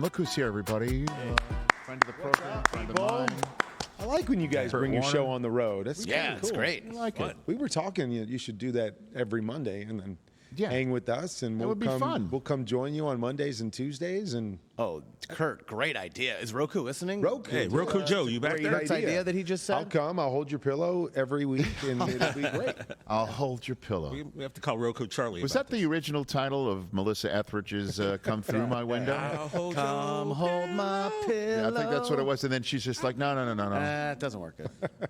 Look who's here, everybody. Friend of the program, friend of mine. I like when you guys bring your show on the road. That's Yeah, cool. it's great. I like it. We were talking. You should do that every Monday and then hang with us, and That would be fun. We'll come join you on Mondays and Tuesdays. And Oh, Kurt, great idea. Is Roku listening? Roku, Hey, Roku Joe, you back great there? Kurt's idea that he just said? I'll come. I'll hold your pillow every week, and it'll be great. I'll hold your pillow. We have to call Roku Charlie. Was that the original title of Melissa Etheridge's "Come Through My Window"? Come hold my pillow. Yeah, I think that's what it was. And then she's just like, no. It doesn't work good. A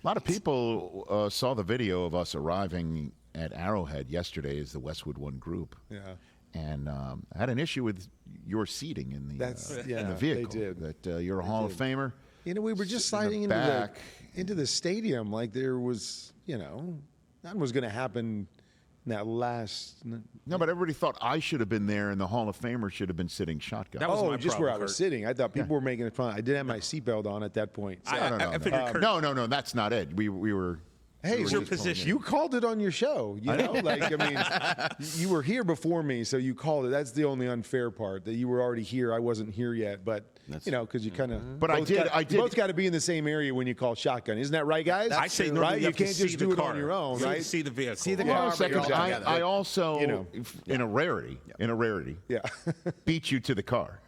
lot of people saw the video of us arriving at Arrowhead yesterday as the Westwood One group. Yeah. And had an issue with your seating in the in the vehicle. they did. That you're a Hall of Famer. You know, we were just In the sliding back. into the stadium like there was, nothing was going to happen in that last. No, but everybody thought I should have been there, and the Hall of Famer should have been sitting shotgun. That was my just problem, where I was Kurt. sitting. I thought people were making it fun. I didn't have my seatbelt on at that point. So. I figured Kurt. No, that's not it. We were. Hey, It's your position. You called it on your show. You were here before me, so you called it. That's the only unfair part, that you were already here. I wasn't here yet, but because you kind of. But I did. You both got to be in the same area when you call shotgun. Isn't that right, guys? I say right. you You can't just do it on your own, You right? have to see the vehicle. See the Well, car, a but second. you're all together. I also, in a rarity, Yeah. beat you to the car.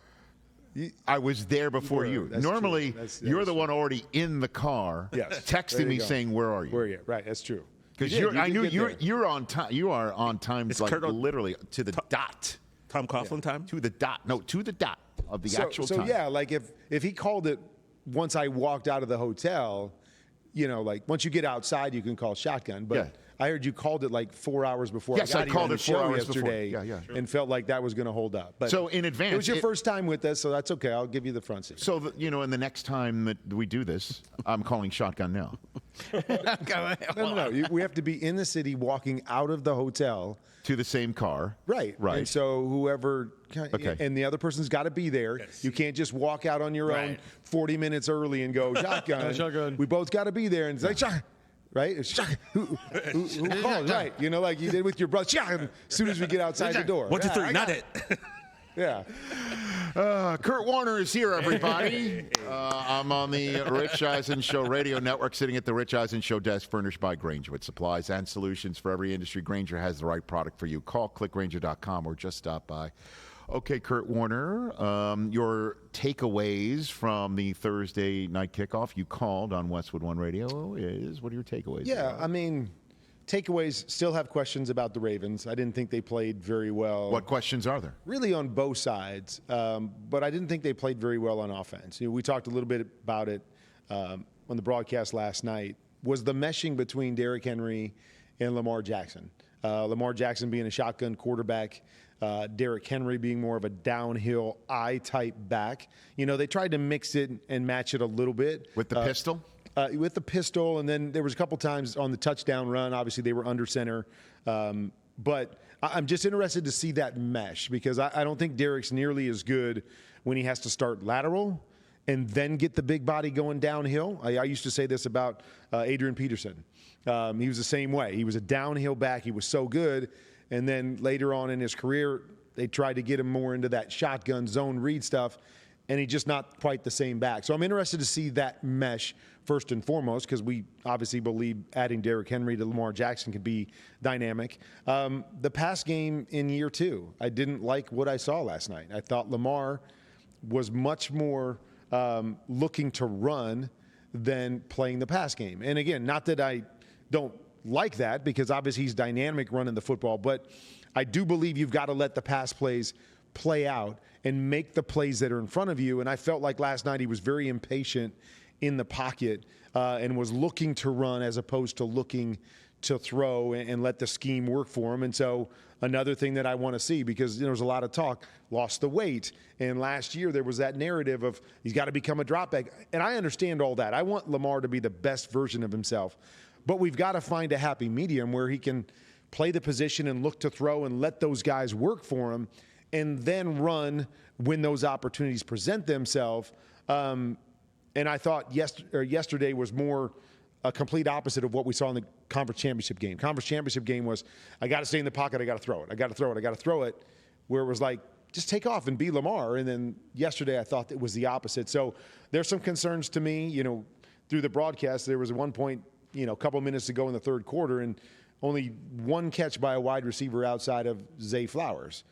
I was there before you. That's Normally, true. That's you're the one already in the car, Yes. There texting you me go. saying, "Where are you?" Where are you? Right. That's true. Because You did. I You knew did get there. you're on time. You are on time, It's like Kurt on- literally to the dot. Tom Coughlin time? To the dot. No, to the dot of the actual so time. yeah, like if he called it once I walked out of the hotel, like once you get outside, you can call shotgun. But Yeah. I heard you called it like 4 hours before. Yes, I I got here called on the it 4 show hours before. yesterday. Yeah. And felt like that was going to hold up. But So in advance, it was your first time with us, so that's okay. I'll give you the front seat. So in the next time that we do this, I'm calling shotgun now. No. We have to be in the city, walking out of the hotel. To the same car. Right. And so whoever, and the other person's got to be there. Yes. You can't just walk out on your own Right. 40 minutes early and go shotgun. Shotgun. We both got to be there and say shotgun. Right? It's shotgun. Who calls? Right. Like you did with your brother. Shotgun. As soon as we get outside the door. 1, 2, 3, I not got it. Yeah. Kurt Warner is here, everybody. I'm on the Rich Eisen Show radio network, sitting at the Rich Eisen Show desk, furnished by Granger with supplies and solutions for every industry. Granger has the right product for you. Call clickgranger.com or just stop by. Okay, Kurt Warner, your takeaways from the Thursday night kickoff you called on Westwood One Radio is, what are your takeaways? Yeah. I mean, takeaways, still have questions about the Ravens. I didn't think they played very well. What questions are there? Really on both sides, but I didn't think they played very well on offense. We talked a little bit about it on the broadcast last night, was the meshing between Derrick Henry and Lamar Jackson. Lamar Jackson being a shotgun quarterback, Derrick Henry being more of a downhill I-type back. They tried to mix it and match it a little bit. With the pistol? With the pistol, and then there was a couple times on the touchdown run. Obviously, they were under center. But I'm just interested to see that mesh, because I don't think Derrick's nearly as good when he has to start lateral and then get the big body going downhill. I used to say this about Adrian Peterson. He was the same way. He was a downhill back. He was so good. And then later on in his career, they tried to get him more into that shotgun zone read stuff, and he's just not quite the same back. So I'm interested to see that mesh first and foremost, because we obviously believe adding Derrick Henry to Lamar Jackson could be dynamic. The pass game in year two, I didn't like what I saw last night. I thought Lamar was much more looking to run than playing the pass game. And again, not that I don't like that, because obviously he's dynamic running the football, but I do believe you've got to let the pass plays play out and make the plays that are in front of you. And I felt like last night he was very impatient in the pocket and was looking to run as opposed to looking to throw and let the scheme work for him. And so another thing that I want to see, because there was a lot of talk, lost the weight. And last year there was that narrative of he's got to become a drop back. And I understand all that. I want Lamar to be the best version of himself. But we've got to find a happy medium where he can play the position and look to throw and let those guys work for him, and then run when those opportunities present themselves. And I thought yesterday was more a complete opposite of what we saw in the conference championship game. Conference championship game was, I got to stay in the pocket, I got to throw it, I got to throw it, I got to throw it, where it was like just take off and be Lamar. And then yesterday I thought it was the opposite. So there's some concerns to me, through the broadcast. There was one point, a couple minutes to go in the third quarter, and only one catch by a wide receiver outside of Zay Flowers.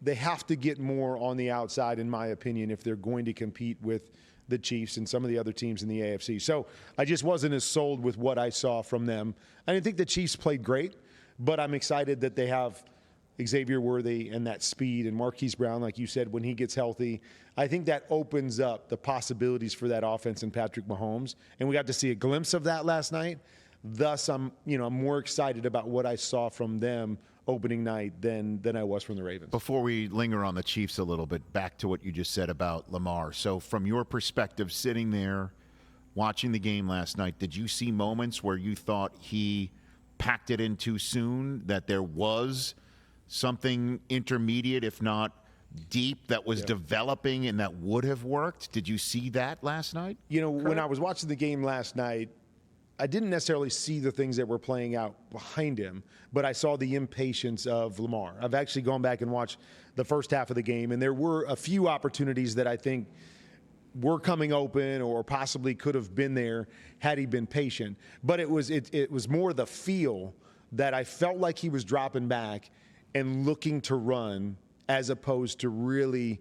They have to get more on the outside, in my opinion, if they're going to compete with the Chiefs and some of the other teams in the AFC. So I just wasn't as sold with what I saw from them. I didn't think the Chiefs played great, but I'm excited that they have Xavier Worthy and that speed, and Marquise Brown, like you said, when he gets healthy. I think that opens up the possibilities for that offense and Patrick Mahomes. And we got to see a glimpse of that last night. Thus, I'm more excited about what I saw from them opening night than I was from the Ravens. Before we linger on the Chiefs a little bit, back to what you just said about Lamar. So from your perspective, sitting there, watching the game last night, did you see moments where you thought he packed it in too soon, that there was something intermediate, if not deep, that was developing and that would have worked? Did you see that last night? When I was watching the game last night, I didn't necessarily see the things that were playing out behind him, but I saw the impatience of Lamar. I've actually gone back and watched the first half of the game, and there were a few opportunities that I think were coming open or possibly could have been there had he been patient. But it was more the feel that I felt like he was dropping back and looking to run, as opposed to really,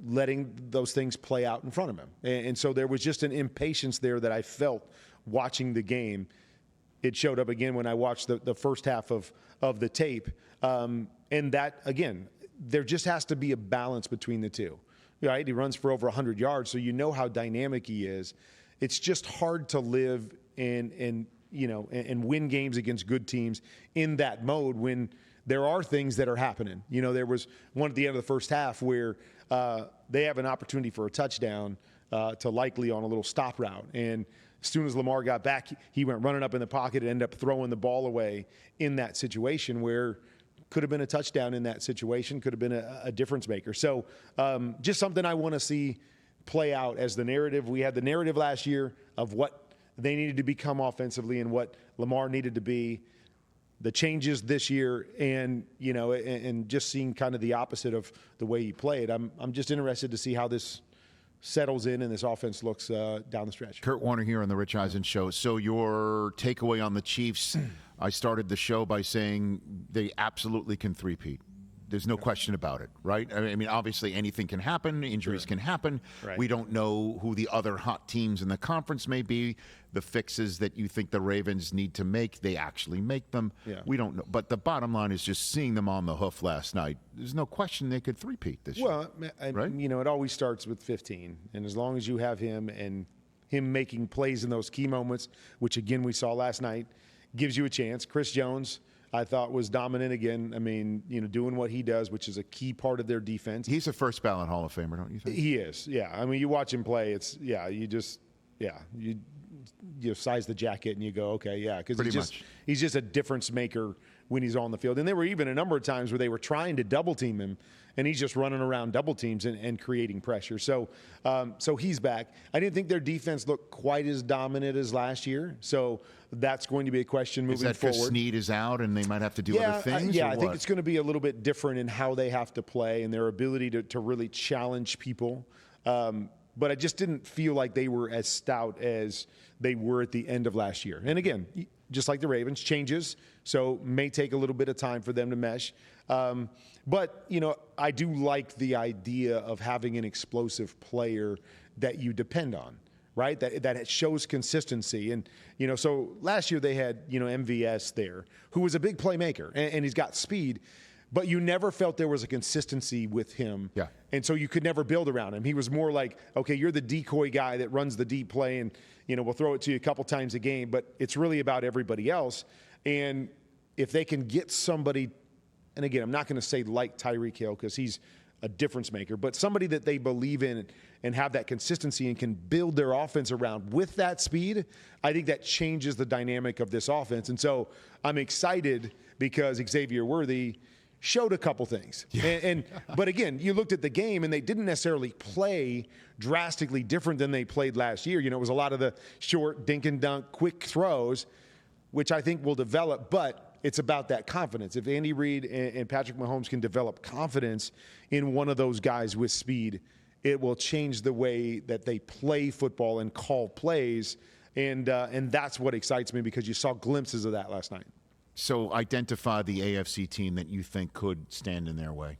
letting those things play out in front of him. And so there was just an impatience there that I felt watching the game. It showed up again when I watched the first half of the tape. And that, again, there just has to be a balance between the two. Right? He runs for over 100 yards, so you know how dynamic he is. It's just hard to live and win games against good teams in that mode when there are things that are happening. There was one at the end of the first half where they have an opportunity for a touchdown to Likely on a little stop route. And as soon as Lamar got back, he went running up in the pocket and ended up throwing the ball away in that situation where could have been a touchdown in that situation, could have been a difference maker. So just something I want to see play out as the narrative. We had the narrative last year of what they needed to become offensively and what Lamar needed to be. The changes this year, and just seeing kind of the opposite of the way he played. I'm just interested to see how this settles in and this offense looks down the stretch. Kurt Warner here on the Rich Eisen Show. So your takeaway on the Chiefs, I started the show by saying they absolutely can three-peat. There's no question about it, right? I mean, obviously anything can happen. Injuries can happen. Right. We don't know who the other hot teams in the conference may be. The fixes that you think the Ravens need to make, they actually make them. Yeah. We don't know. But the bottom line is just seeing them on the hoof last night. There's no question they could three-peat this year. Well, right? It always starts with 15. And as long as you have him and him making plays in those key moments, which, again, we saw last night, gives you a chance. Chris Jones, I thought, was dominant again. I mean, doing what he does, which is a key part of their defense. He's a first ballot Hall of Famer, don't you think? He is, yeah. I mean, you watch him play, you size the jacket and you go, okay, yeah, because he's just a difference maker when he's on the field. And there were even a number of times where they were trying to double team him, and he's just running around double teams and creating pressure. So he's back. I didn't think their defense looked quite as dominant as last year. So that's going to be a question moving forward. Is that because Snead is out and they might have to do other things? I think it's going to be a little bit different in how they have to play and their ability to really challenge people. But I just didn't feel like they were as stout as they were at the end of last year. And again, just like the Ravens, changes, so may take a little bit of time for them to mesh. But, I do like the idea of having an explosive player that you depend on, right? That it shows consistency. And, so last year they had, MVS there, who was a big playmaker, and he's got speed. But you never felt there was a consistency with him. Yeah. And so you could never build around him. He was more like, okay, you're the decoy guy that runs the deep play and, we'll throw it to you a couple times a game, but it's really about everybody else. And if they can get somebody, and again, I'm not going to say like Tyreek Hill because he's a difference maker, but somebody that they believe in and have that consistency and can build their offense around with that speed, I think that changes the dynamic of this offense. And so I'm excited because Xavier Worthy showed a couple things. Yeah. But again, you looked at the game and they didn't necessarily play drastically different than they played last year. It was a lot of the short dink and dunk, quick throws, which I think will develop. But it's about that confidence. If Andy Reid and Patrick Mahomes can develop confidence in one of those guys with speed, it will change the way that they play football and call plays. And that's what excites me, because you saw glimpses of that last night. So identify the AFC team that you think could stand in their way.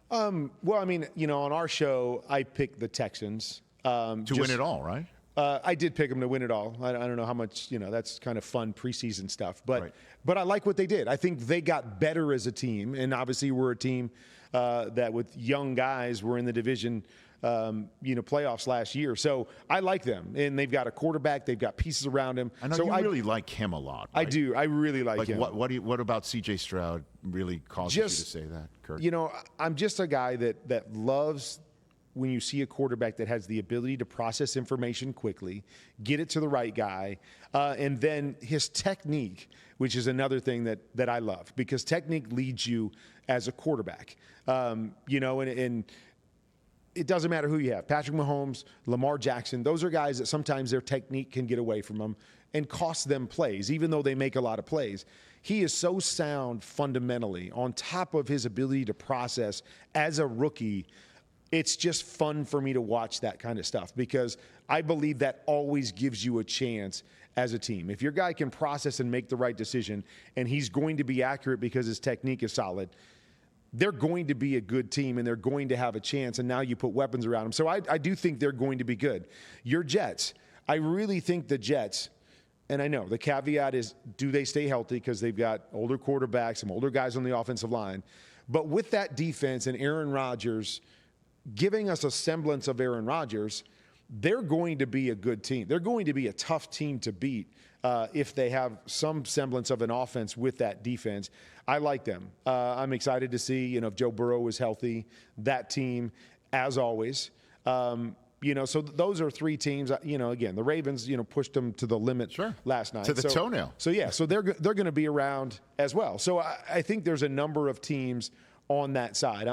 Well, I mean, on our show, I picked the Texans. To win it all, right? I did pick them to win it all. I don't know how much, that's kind of fun preseason stuff. But Right. but I like what they did. I think they got better as a team. And obviously we're a team that with young guys were in the division playoffs last year. So I like them. And they've got a quarterback. They've got pieces around him. I know so you really like him a lot. I Right? do. I really like him. What about C.J. Stroud really causes you to say that, Kurt? I'm just a guy that loves when you see a quarterback that has the ability to process information quickly, get it to the right guy, and then his technique, which is another thing that I love, because technique leads you as a quarterback. And it doesn't matter who you have. Patrick Mahomes, Lamar Jackson, those are guys that sometimes their technique can get away from them and cost them plays, even though they make a lot of plays. He is so sound fundamentally, on top of his ability to process as a rookie. It's just fun for me to watch that kind of stuff, because I believe that always gives you a chance as a team. If your guy can process and make the right decision, and he's going to be accurate because his technique is solid, they're going to be a good team, and they're going to have a chance, and now you put weapons around them. So I do think they're going to be good. Your Jets, I really think the Jets, and I know the caveat is, do they stay healthy, because they've got older quarterbacks, some older guys on the offensive line. But with that defense and Aaron Rodgers giving us a semblance of Aaron Rodgers, they're going to be a good team. They're going to be a tough team to beat if they have some semblance of an offense with that defense. I like them. I'm excited to see, if Joe Burrow is healthy, that team, as always. So those are three teams. Again, the Ravens, pushed them to the limit last night. To the toenail. So they're going to be around as well. So I think there's a number of teams on that side.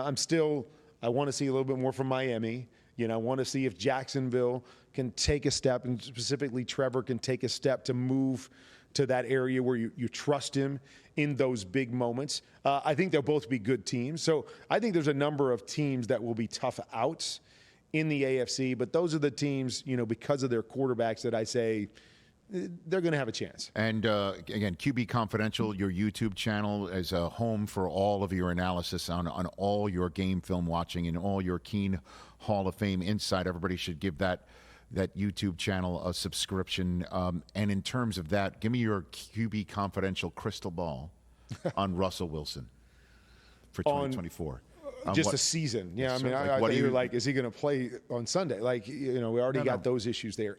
I want to see a little bit more from Miami. I want to see if Jacksonville can take a step, and specifically Trevor can take a step to move to that area where you trust him in those big moments. I think they'll both be good teams. So I think there's a number of teams that will be tough outs in the AFC, but those are the teams, because of their quarterbacks, that I say they're going to have a chance. And again, QB Confidential, your YouTube channel, is a home for all of your analysis on all your game film watching and all your keen Hall of Fame insight. Everybody should give that YouTube channel a subscription. And in terms of that, give me your QB Confidential crystal ball on Russell Wilson for 2024. Just a season. Yeah, Yes, I mean, sir. I thought you were like, is he going to play on Sunday? We already got those issues there.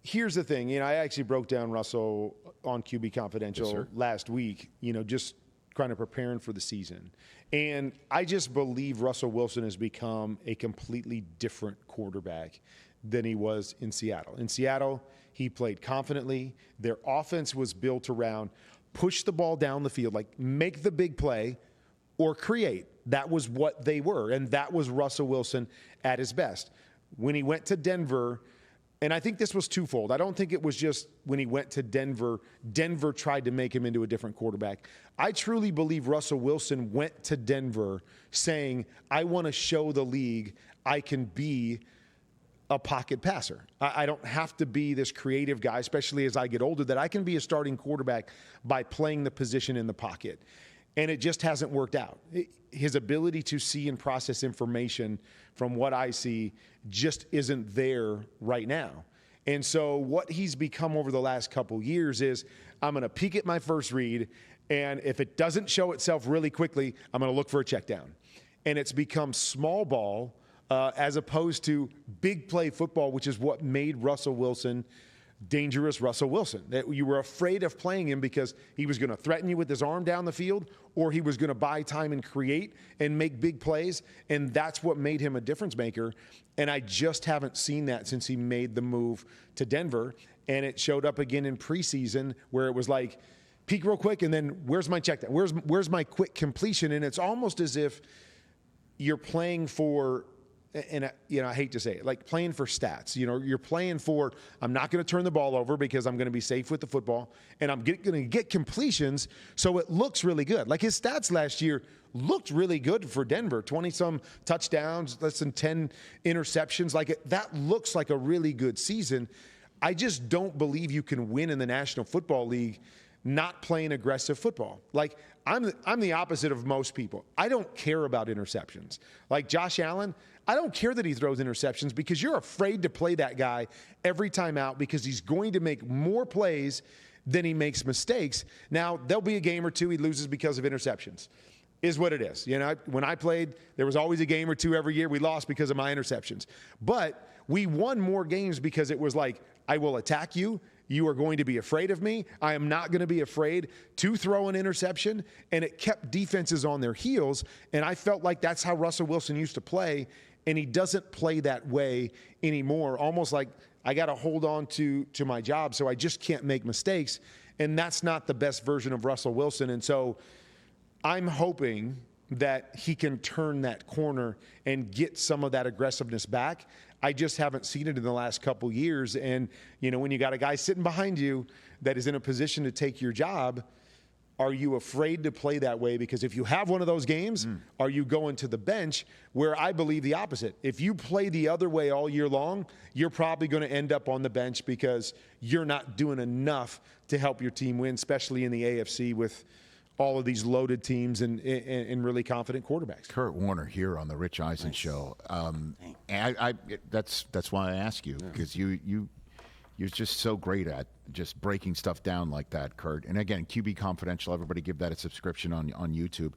Here's the thing. I actually broke down Russell on QB Confidential last week, just kind of preparing for the season. And I just believe Russell Wilson has become a completely different quarterback than he was in Seattle. In Seattle, he played confidently. Their offense was built around push the ball down the field, like make the big play or create. That was what they were. And that was Russell Wilson at his best. When he went to Denver, and I think this was twofold. I don't think it was just when he went to Denver, Denver tried to make him into a different quarterback. I truly believe Russell Wilson went to Denver saying, I want to show the league I can be a pocket passer. I don't have to be this creative guy, especially as I get older, that I can be a starting quarterback by playing the position in the pocket. And it just hasn't worked out. His ability to see and process information, from what I see, just isn't there right now. And so what he's become over the last couple years is, I'm going to peek at my first read, and if it doesn't show itself really quickly, I'm going to look for a check down. And it's become small ball as opposed to big play football, which is what made Russell Wilson dangerous Russell Wilson. That you were afraid of playing him because he was going to threaten you with his arm down the field, or he was going to buy time and create and make big plays, and that's what made him a difference maker. And I just haven't seen that since he made the move to Denver, and it showed up again in preseason where it was like, peek real quick, and then where's my check down? Where's my quick completion? And it's almost as if you're playing for and I hate to say it, like playing for stats. You're playing for, I'm not going to turn the ball over because I'm going to be safe with the football, and I'm going to get completions, so it looks really good. Like his stats last year looked really good for Denver. 20-some touchdowns, less than 10 interceptions. That looks like a really good season. I just don't believe you can win in the National Football League not playing aggressive football. Like, I'm the opposite of most people. I don't care about interceptions. Like Josh Allen, I don't care that he throws interceptions because you're afraid to play that guy every time out because he's going to make more plays than he makes mistakes. Now, there'll be a game or two he loses because of interceptions. Is what it is. When I played, there was always a game or two every year. We lost because of my interceptions. But we won more games because it was like, I will attack you. You are going to be afraid of me. I am not going to be afraid to throw an interception. And it kept defenses on their heels. And I felt like that's how Russell Wilson used to play. And he doesn't play that way anymore. Almost like I got to hold on to my job so I just can't make mistakes. And that's not the best version of Russell Wilson. And so I'm hoping that he can turn that corner and get some of that aggressiveness back. I just haven't seen it in the last couple years. And, when you got a guy sitting behind you that is in a position to take your job, are you afraid to play that way? Because if you have one of those games, are you going to the bench? Where I believe the opposite. If you play the other way all year long, you're probably going to end up on the bench because you're not doing enough to help your team win, especially in the AFC with all of these loaded teams and really confident quarterbacks. Kurt Warner here on the Rich Eisen Show. That's why I ask you, because you're just so great at just breaking stuff down like that, Kurt. And again, QB Confidential. Everybody give that a subscription on YouTube.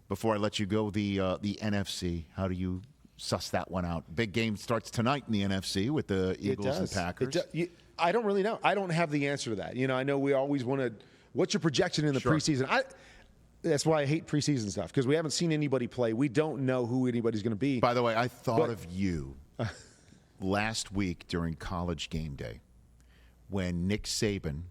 Before I let you go, the NFC. How do you suss that one out? Big game starts tonight in the NFC with the Eagles and Packers. I don't really know. I don't have the answer to that. I know we always want to. What's your projection in the preseason? That's why I hate preseason stuff, because we haven't seen anybody play. We don't know who anybody's going to be. By the way, I thought of you last week during College Game Day when Nick Saban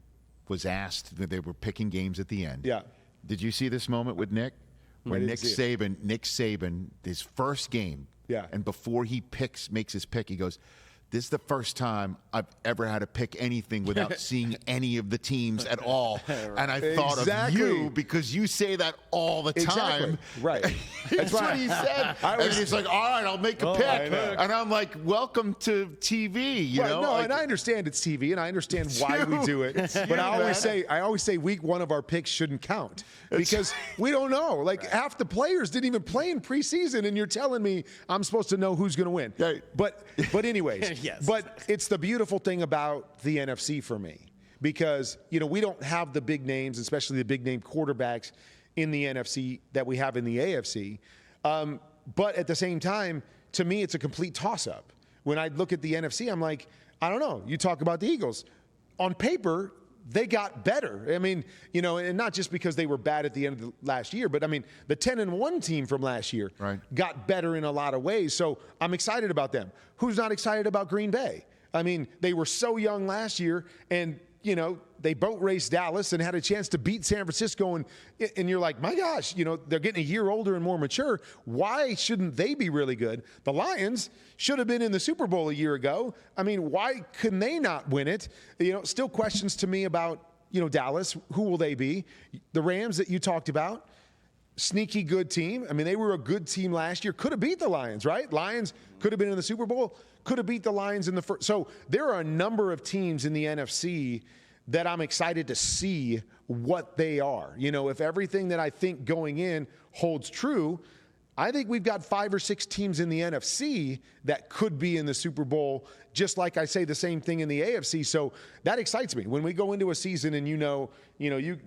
was asked that they were picking games at the end. Yeah. Did you see this moment with Nick? When Nick Saban, his first game, and before he makes his pick, he goes, "This is the first time I've ever had to pick anything without seeing any of the teams at all." And I thought of you because you say that all the time. Right. That's what he said. And he's like, "All right, I'll make a pick." And I'm like, "Welcome to TV." You know? No, and I understand it's TV, and I understand why we do it. But I always say week one of our picks shouldn't count because we don't know. Like half the players didn't even play in preseason, and you're telling me I'm supposed to know who's going to win. Right. But anyways. Yes. But it's the beautiful thing about the NFC for me because, we don't have the big names, especially the big name quarterbacks in the NFC that we have in the AFC. But at the same time, to me, it's a complete toss-up. When I look at the NFC, I'm like, I don't know. You talk about the Eagles. On paper, they got better. I mean, and not just because they were bad at the end of the last year, but I mean, the 10-1 team from last year got better in a lot of ways. So I'm excited about them. Who's not excited about Green Bay? I mean, they were so young last year and, they boat raced Dallas and had a chance to beat San Francisco. And you're like, my gosh, they're getting a year older and more mature. Why shouldn't they be really good? The Lions should have been in the Super Bowl a year ago. I mean, why couldn't they not win it? Still questions to me about, Dallas. Who will they be? The Rams that you talked about, sneaky good team. I mean, they were a good team last year. Could have beat the Lions, right? Lions could have been in the Super Bowl. Could have beat the Lions in the first. So there are a number of teams in the NFC that I'm excited to see what they are. If everything that I think going in holds true, I think we've got 5 or 6 teams in the NFC that could be in the Super Bowl, just like I say the same thing in the AFC. So that excites me. When we go into a season and you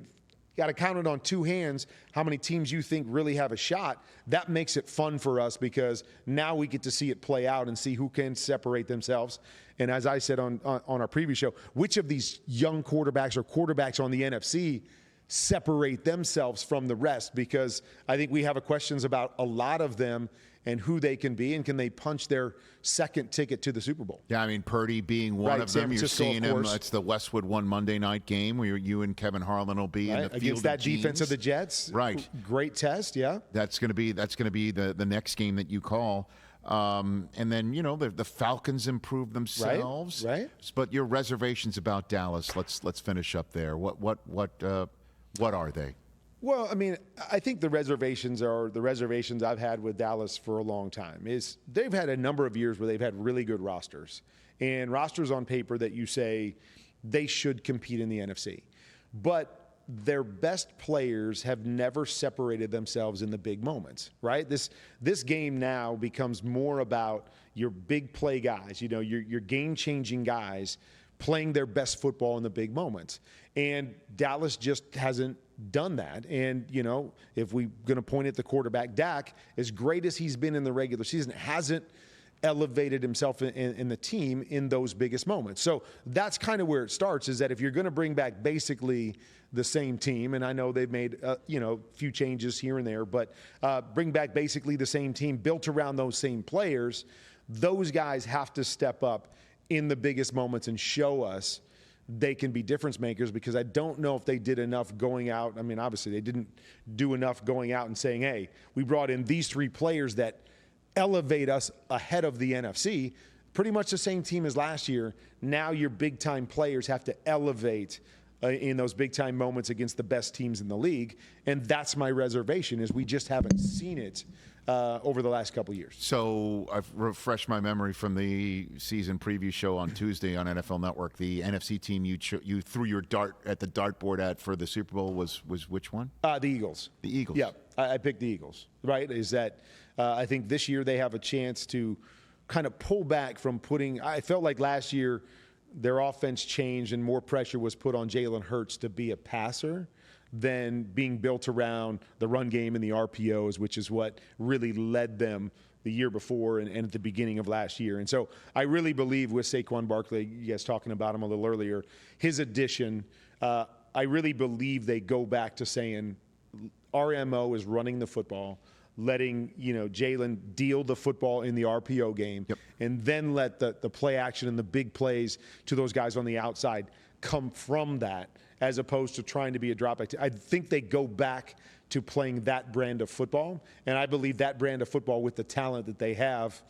got to count it on 2 hands how many teams you think really have a shot, that makes it fun for us because now we get to see it play out and see who can separate themselves. And as I said on our previous show, which of these young quarterbacks or quarterbacks on the NFC separate themselves from the rest, because I think we have questions about a lot of them and who they can be, and can they punch their second ticket to the Super Bowl? Yeah, I mean, Purdy being one of them. You're seeing him. It's the Westwood One Monday night game where you and Kevin Harlan will be in the field against that of defense of the Jets. Right. Great test, yeah. That's going to be the next game that you call. And then, the Falcons improved themselves. Right. But your reservations about Dallas, let's finish up there. What are they? Well, I mean, I think the reservations are the reservations I've had with Dallas for a long time. Is they've had a number of years where they've had really good rosters, and rosters on paper that you say they should compete in the NFC. But their best players have never separated themselves in the big moments, right? This game now becomes more about your big play guys, your game-changing guys playing their best football in the big moments. And Dallas just hasn't done that. And, if we're going to point at the quarterback, Dak, as great as he's been in the regular season, hasn't elevated himself in the team in those biggest moments. So that's kind of where it starts, is that if you're going to bring back basically the same team, and I know they've made, a few changes here and there, but bring back basically the same team built around those same players, those guys have to step up in the biggest moments and show us they can be difference makers, because I don't know if they did enough going out. I mean, obviously they didn't do enough going out and saying, hey, we brought in these 3 players that elevate us ahead of the NFC. Pretty much the same team as last year. Now your big-time players have to elevate in those big-time moments against the best teams in the league, and that's my reservation, is we just haven't seen it over the last couple years. So I've refreshed my memory from the season preview show on Tuesday on NFL Network. The NFC team you threw your dart at the dartboard at for the Super Bowl was which one? The Eagles. The Eagles. Yeah, I picked the Eagles, right? Is that I think this year they have a chance to kind of pull back from I felt like last year their offense changed and more pressure was put on Jalen Hurts to be a passer than being built around the run game and the RPOs, which is what really led them the year before and at the beginning of last year. And so I really believe with Saquon Barkley, you guys talking about him a little earlier, his addition, I really believe they go back to saying our MO is running the football, letting Jalen deal the football in the RPO game, and then let the play action and the big plays to those guys on the outside come from that, as opposed to trying to be a dropback. I think they go back to playing that brand of football, and I believe that brand of football with the talent that they have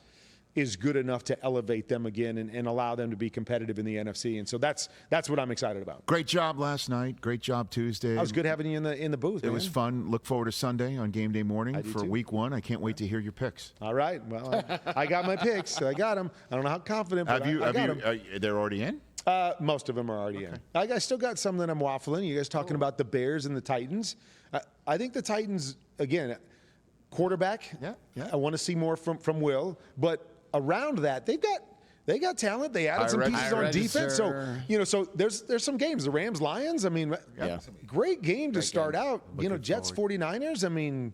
is good enough to elevate them again and allow them to be competitive in the NFC. And so that's what I'm excited about. Great job last night. Great job Tuesday. It was good having you in the booth. It was fun. Look forward to Sunday on game day morning for too. Week 1. I can't wait to hear your picks. All right. Well, I got my picks. I got them. I don't know how confident, but I got them. They're already in? Most of them are already in. I still got some that I'm waffling. You guys talking about the Bears and the Titans. I think the Titans, again, quarterback. Yeah. I want to see more from Will. But around that, they got talent. They added some pieces on defense. So there's some games. The Rams-Lions, I mean, great game to start out. Jets-49ers, I mean,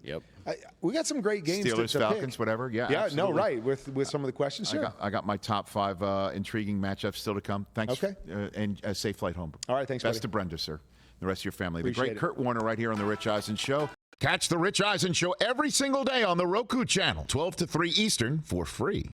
we got some great games Steelers, to Falcons, pick. whatever. Yeah, Yeah, absolutely. no, right. With some of the questions, sure. I got my top 5 intriguing matchups still to come. Thanks. Okay. And a safe flight home. All right, thanks, Best buddy. to Brenda, sir. The rest of your family. Appreciate The great it. Kurt Warner right here on The Rich Eisen Show. Catch The Rich Eisen Show every single day on the Roku channel, 12 to 3 Eastern, for free.